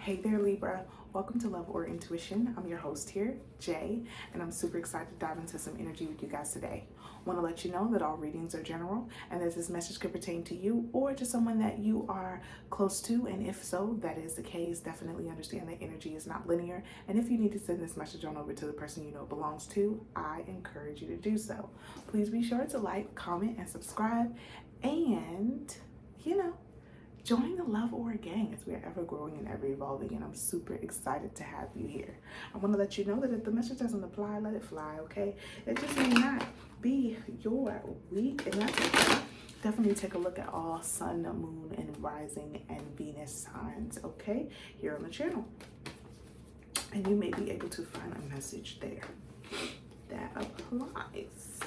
Hey there, Libra. Welcome to Love or Intuition. I'm your host here, Jay, and I'm super excited to dive into some energy with you guys today. Want to let you know that all readings are general and that this message could pertain to you or to someone that you are close to. And if so, that is the case, definitely understand that energy is not linear. And if you need to send this message on over to the person you know it belongs to, I encourage you to do so. Please be sure to like, comment, and subscribe. And, join the Love Aura gang as we're ever growing and ever evolving, and I'm super excited to have you here. I want to let you know that if the message doesn't apply, let it fly, okay? It just may not be your week, and that's okay. Definitely take a look at all sun, moon, and rising and Venus signs, okay? Here on the channel. And you may be able to find a message there that applies.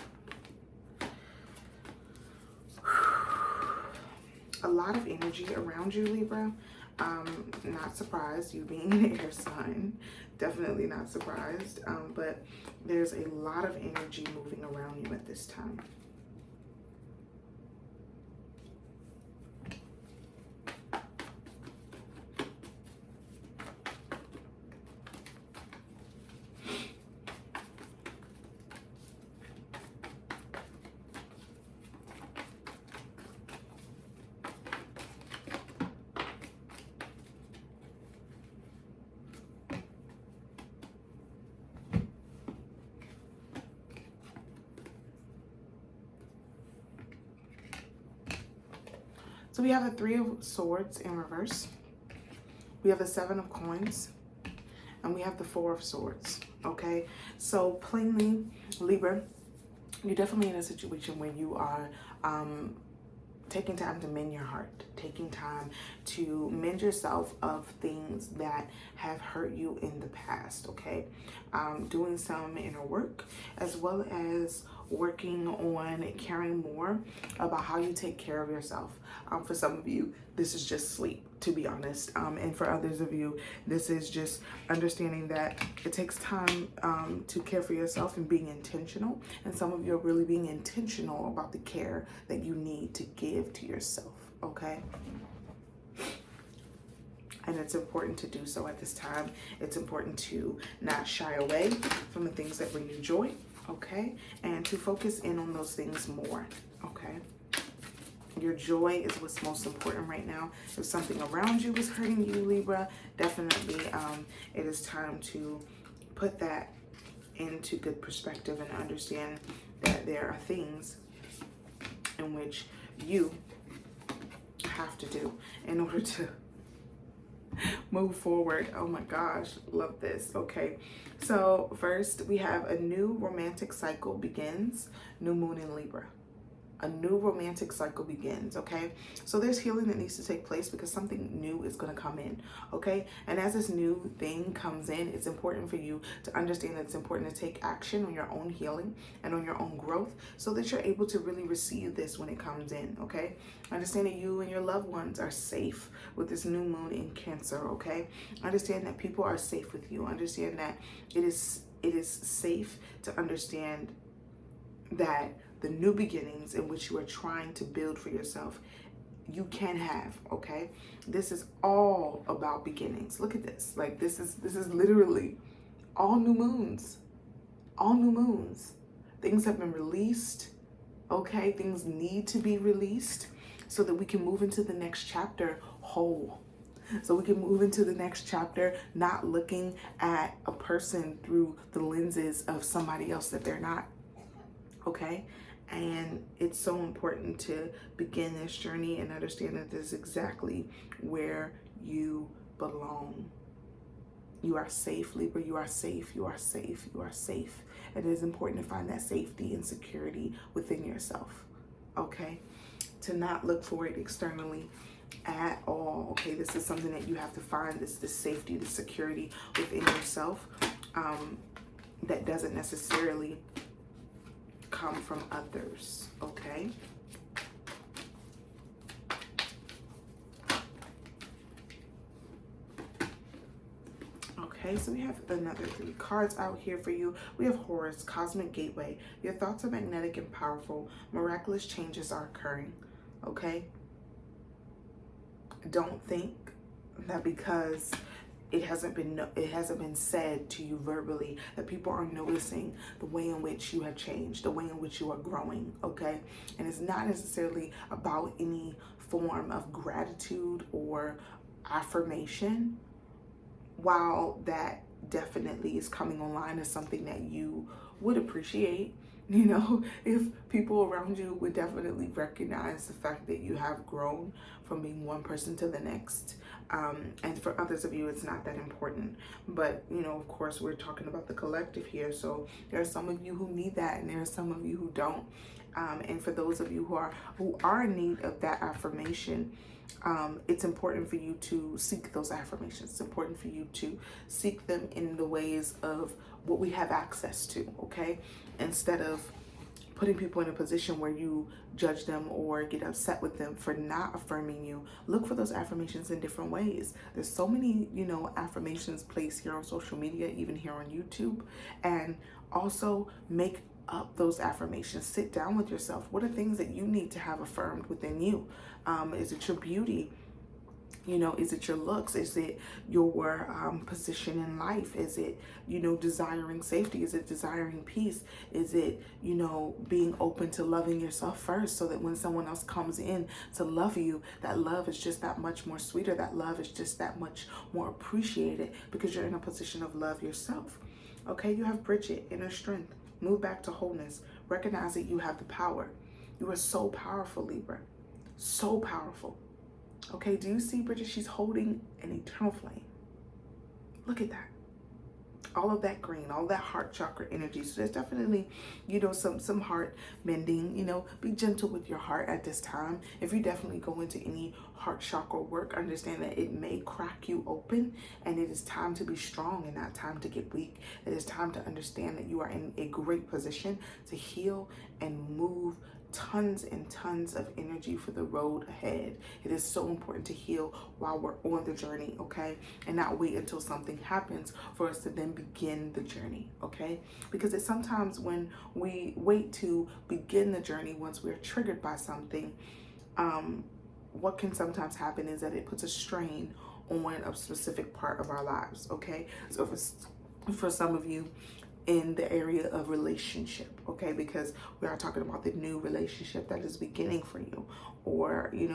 A lot of energy around you, Libra. Not surprised, you being an air sign, definitely not surprised, but there's a lot of energy moving around you at this time. So we have the Three of Swords in reverse. We have the Seven of Coins. And we have the Four of Swords. Okay? So plainly, Libra, you're definitely in a situation where you are taking time to mend your heart, taking time to mend yourself of things that have hurt you in the past, okay? Doing some inner work, as well as working on caring more about how you take care of yourself. For some of you, this is just sleep, to be honest. And for others of you, this is just understanding that it takes time to care for yourself and being intentional. And some of you are really being intentional about the care that you need to give to yourself, okay? And it's important to do so at this time. It's important to not shy away from the things that bring you joy, okay? And to focus in on those things more, okay? Your joy is what's most important right now. If something around you is hurting you, Libra, definitely it is time to put that into good perspective and understand that there are things in which you have to do in order to move forward. Oh my gosh, love this. Okay, so first we have a new romantic cycle begins, new moon in Libra. A new romantic cycle begins, okay? So there's healing that needs to take place because something new is going to come in, okay? And as this new thing comes in, it's important for you to understand that it's important to take action on your own healing and on your own growth so that you're able to really receive this when it comes in, okay? Understand that you and your loved ones are safe with this new moon in Cancer, okay? Understand that people are safe with you. Understand that it is safe to understand that the new beginnings in which you are trying to build for yourself, you can have, okay? This is all about beginnings. Look at this. Like this is literally all new moons. All new moons. Things have been released, okay? Things need to be released so that we can move into the next chapter whole. So we can move into the next chapter not looking at a person through the lenses of somebody else that they're not. Okay, and it's so important to begin this journey and understand that this is exactly where you belong. You are safe, Libra. You are safe. You are safe. You are safe. And it is important to find that safety and security within yourself. Okay, to not look for it externally at all. Okay, this is something that you have to find. This safety, the security within yourself that doesn't necessarily come from others, okay? Okay, so we have another 3 cards out here for you. We have Horus, Cosmic Gateway. Your thoughts are magnetic and powerful. Miraculous changes are occurring, okay? Don't think that because it hasn't been said to you verbally that people are noticing the way in which you have changed, the way in which you are growing, okay? And it's not necessarily about any form of gratitude or affirmation. While that definitely is coming online as something that you would appreciate, if people around you would definitely recognize the fact that you have grown from being one person to the next. And for others of you, it's not that important. But, of course, we're talking about the collective here. So there are some of you who need that, and there are some of you who don't. And for those of you who are in need of that affirmation, it's important for you to seek those affirmations. It's important for you to seek them in the ways of what we have access to, okay? Instead of putting people in a position where you judge them or get upset with them for not affirming you, look for those affirmations in different ways. There's so many, affirmations placed here on social media, even here on YouTube. And also make up those affirmations. Sit down with yourself. What are things that you need to have affirmed within you? Is it your beauty? Is it your looks? Is it your position in life? Is it, desiring safety? Is it desiring peace? Is it, being open to loving yourself first, so that when someone else comes in to love you, that love is just that much more sweeter. That love is just that much more appreciated because you're in a position of love yourself. Okay, you have Bridget, inner strength. Move back to wholeness. Recognize that you have the power. You are so powerful, Libra. So powerful. Okay, do you see Bridget? She's holding an eternal flame. Look at that. All of that green, all that heart chakra energy. So there's definitely, some heart mending. Be gentle with your heart at this time. If you definitely go into any heart chakra work, understand that it may crack you open, and it is time to be strong and not time to get weak. It is time to understand that you are in a great position to heal and move tons and tons of energy for the road ahead. It is so important to heal while we're on the journey, okay? And not wait until something happens for us to then begin the journey, okay? Because it's sometimes when we wait to begin the journey, once we're triggered by something, what can sometimes happen is that it puts a strain on a specific part of our lives, okay? So for some of you, in the area of relationship, okay, because we are talking about the new relationship that is beginning for you, or the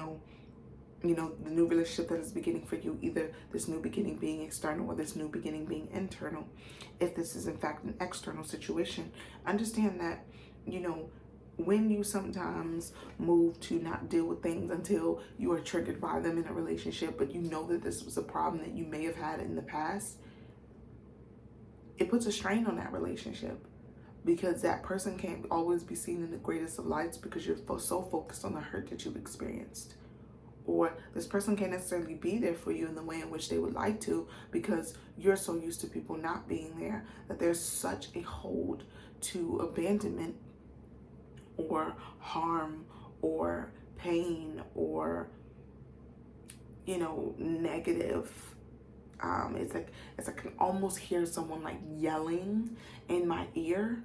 new relationship that is beginning for you, either this new beginning being external or this new beginning being internal. If this is in fact an external situation, understand that when you sometimes move to not deal with things until you are triggered by them in a relationship, but you know that this was a problem that you may have had in the past, it puts a strain on that relationship, because that person can't always be seen in the greatest of lights because you're so focused on the hurt that you've experienced. Or this person can't necessarily be there for you in the way in which they would like to, because you're so used to people not being there that there's such a hold to abandonment or harm or pain or, negative. It's like I can almost hear someone like yelling in my ear.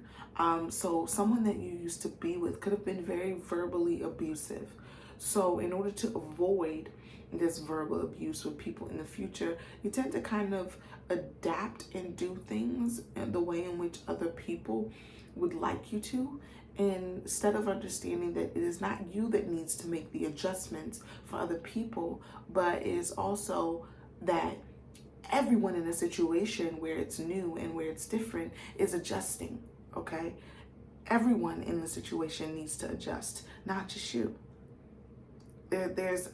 So someone that you used to be with could have been very verbally abusive. So in order to avoid this verbal abuse with people in the future, you tend to kind of adapt and do things in the way in which other people would like you to, instead of understanding that it is not you that needs to make the adjustments for other people, but it is also that everyone in a situation where it's new and where it's different is adjusting, okay? Everyone in the situation needs to adjust, not just you. There's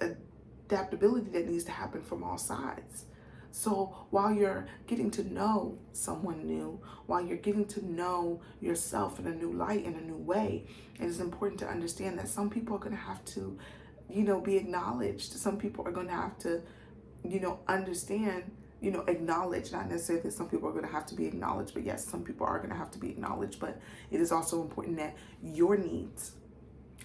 adaptability that needs to happen from all sides. So while you're getting to know someone new, while you're getting to know yourself in a new light, in a new way, it is important to understand that some people are going to have to, be acknowledged. Some people are going to have to, understand, acknowledge, not necessarily that some people are going to have to be acknowledged, but yes, some people are going to have to be acknowledged. But it is also important that your needs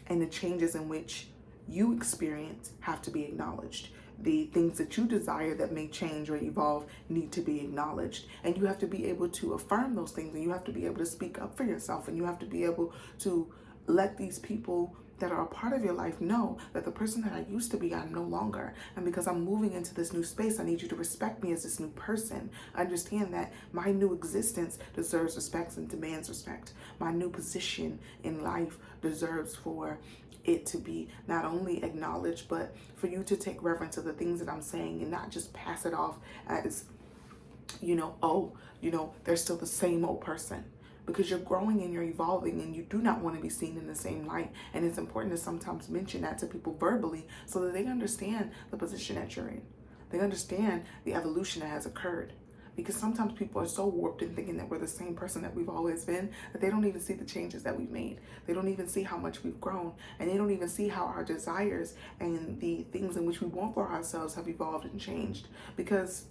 and the changes in which you experience have to be acknowledged. The things that you desire that may change or evolve need to be acknowledged. And you have to be able to affirm those things, and you have to be able to speak up for yourself, and you have to be able to let these people that are a part of your life know that the person that I used to be, I'm no longer. And because I'm moving into this new space, I need you to respect me as this new person. Understand that my new existence deserves respect and demands respect. My new position in life deserves for it to be not only acknowledged, but for you to take reverence of the things that I'm saying and not just pass it off as, oh, they're still the same old person. Because you're growing and you're evolving and you do not want to be seen in the same light. And it's important to sometimes mention that to people verbally so that they understand the position that you're in. They understand the evolution that has occurred. Because sometimes people are so warped in thinking that we're the same person that we've always been that they don't even see the changes that we've made. They don't even see how much we've grown. And they don't even see how our desires and the things in which we want for ourselves have evolved and changed. Because,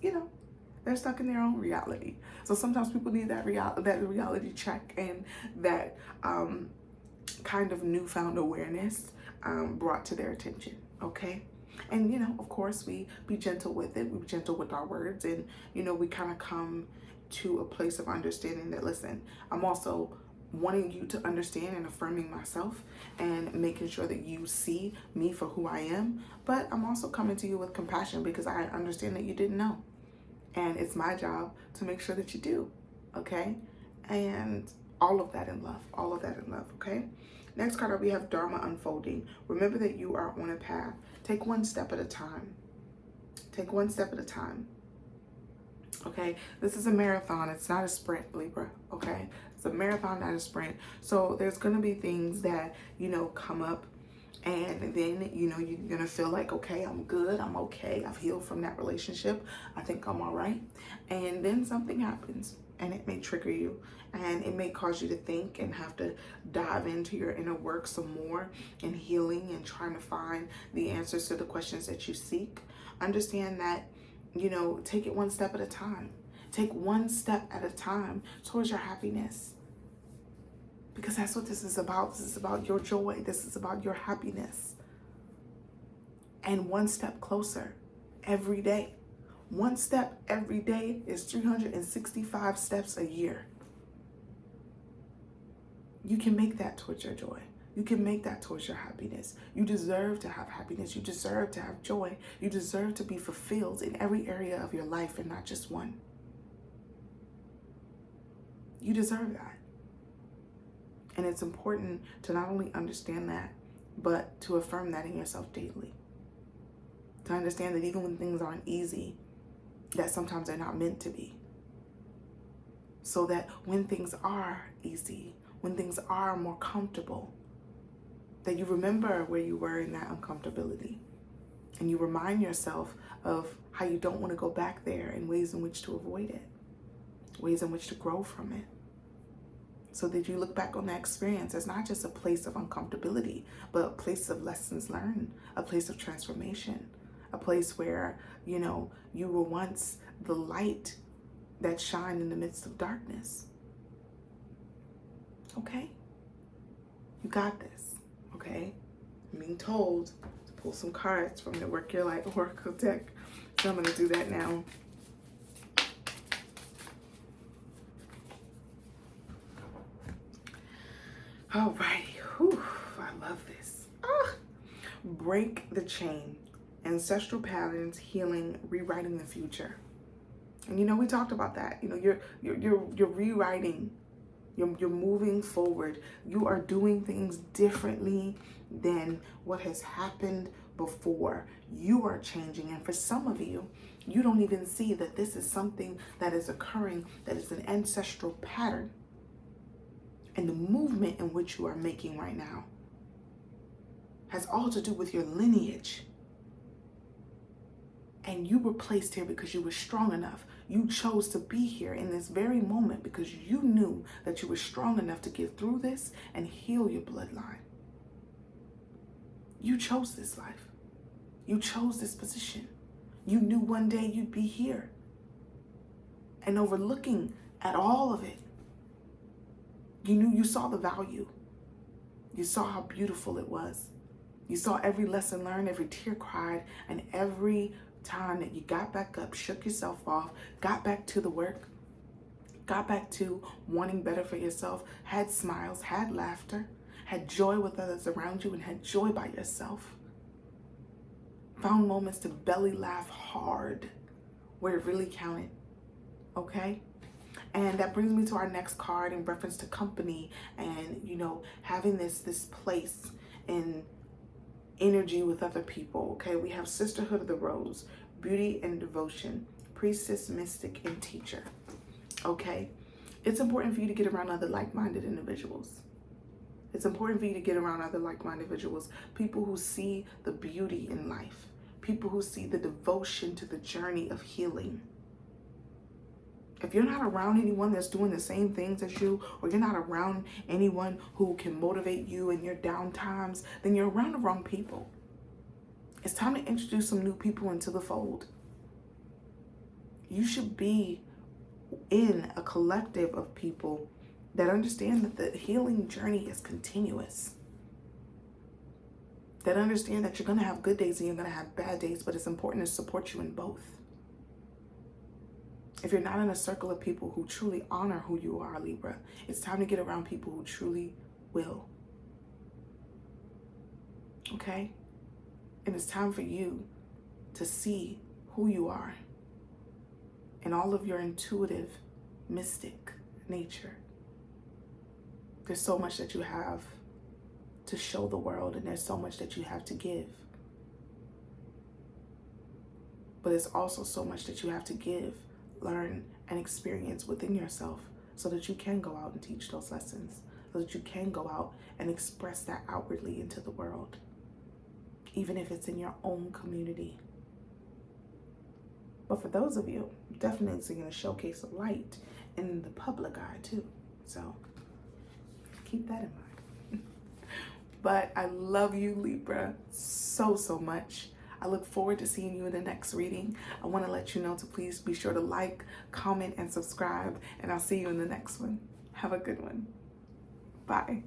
they're stuck in their own reality. So sometimes people need that reality check and that kind of newfound awareness brought to their attention, okay? And, of course, we be gentle with it. We be gentle with our words. And, we kind of come to a place of understanding that, listen, I'm also wanting you to understand and affirming myself and making sure that you see me for who I am. But I'm also coming to you with compassion because I understand that you didn't know. And it's my job to make sure that you do, okay? And all of that in love, okay? Next card, we have Dharma unfolding. Remember that you are on a path. Take one step at a time. Take one step at a time, okay? This is a marathon. It's not a sprint, Libra, okay? It's a marathon, not a sprint. So there's going to be things that, come up. And then, you're going to feel like, okay, I'm good. I'm okay. I've healed from that relationship. I think I'm all right. And then something happens and it may trigger you and it may cause you to think and have to dive into your inner work some more and healing and trying to find the answers to the questions that you seek. Understand that, take it one step at a time. Take one step at a time towards your happiness. Because that's what this is about. This is about your joy. This is about your happiness. And one step closer every day. One step every day is 365 steps a year. You can make that towards your joy. You can make that towards your happiness. You deserve to have happiness. You deserve to have joy. You deserve to be fulfilled in every area of your life and not just one. You deserve that. And it's important to not only understand that, but to affirm that in yourself daily. To understand that even when things aren't easy, that sometimes they're not meant to be. So that when things are easy, when things are more comfortable, that you remember where you were in that uncomfortability. And you remind yourself of how you don't want to go back there and ways in which to avoid it, ways in which to grow from it. So that you look back on that experience as not just a place of uncomfortability, but a place of lessons learned, a place of transformation, a place where, you were once the light that shined in the midst of darkness. Okay? You got this, okay? I'm being told to pull some cards from the Work Your Light Oracle deck. So I'm going to do that now. Alrighty, whew, I love this. Break the chain, ancestral patterns, healing, rewriting the future. And we talked about that. You're rewriting. You're moving forward. You are doing things differently than what has happened before. You are changing, and for some of you, you don't even see that this is something that is occurring, that is an ancestral pattern. And the movement in which you are making right now has all to do with your lineage. And you were placed here because you were strong enough. You chose to be here in this very moment because you knew that you were strong enough to get through this and heal your bloodline. You chose this life. You chose this position. You knew one day you'd be here. And overlooking at all of it, you saw the value. You saw how beautiful it was. You saw every lesson learned, every tear cried, and every time that you got back up, shook yourself off, got back to the work, got back to wanting better for yourself, had smiles, had laughter, had joy with others around you, and had joy by yourself. Found moments to belly laugh hard where it really counted. Okay? And that brings me to our next card in reference to company and, you know, having this place in energy with other people. Okay? We have Sisterhood of the Rose, Beauty and Devotion, Priestess, Mystic, and Teacher. Okay? It's important for you to get around other like-minded individuals. It's important for you to get around other like-minded individuals, people who see the beauty in life, people who see the devotion to the journey of healing. If you're not around anyone that's doing the same things as you, or you're not around anyone who can motivate you in your down times, then you're around the wrong people. It's time to introduce some new people into the fold. You should be in a collective of people that understand that the healing journey is continuous. That understand that you're going to have good days and you're going to have bad days, but it's important to support you in both. If you're not in a circle of people who truly honor who you are, Libra, it's time to get around people who truly will. Okay? And it's time for you to see who you are and all of your intuitive, mystic nature. There's so much that you have to show the world, and there's so much that you have to give. But there's also so much that you have to give, learn, and experience within yourself so that you can go out and teach those lessons, so that you can go out and express that outwardly into the world, even if it's in your own community. But for those of you, definitely it's going to showcase a light in the public eye too. So keep that in mind. But I love you, Libra, so much. I look forward to seeing you in the next reading. I want to let you know to please be sure to like, comment, and subscribe. And I'll see you in the next one. Have a good one. Bye.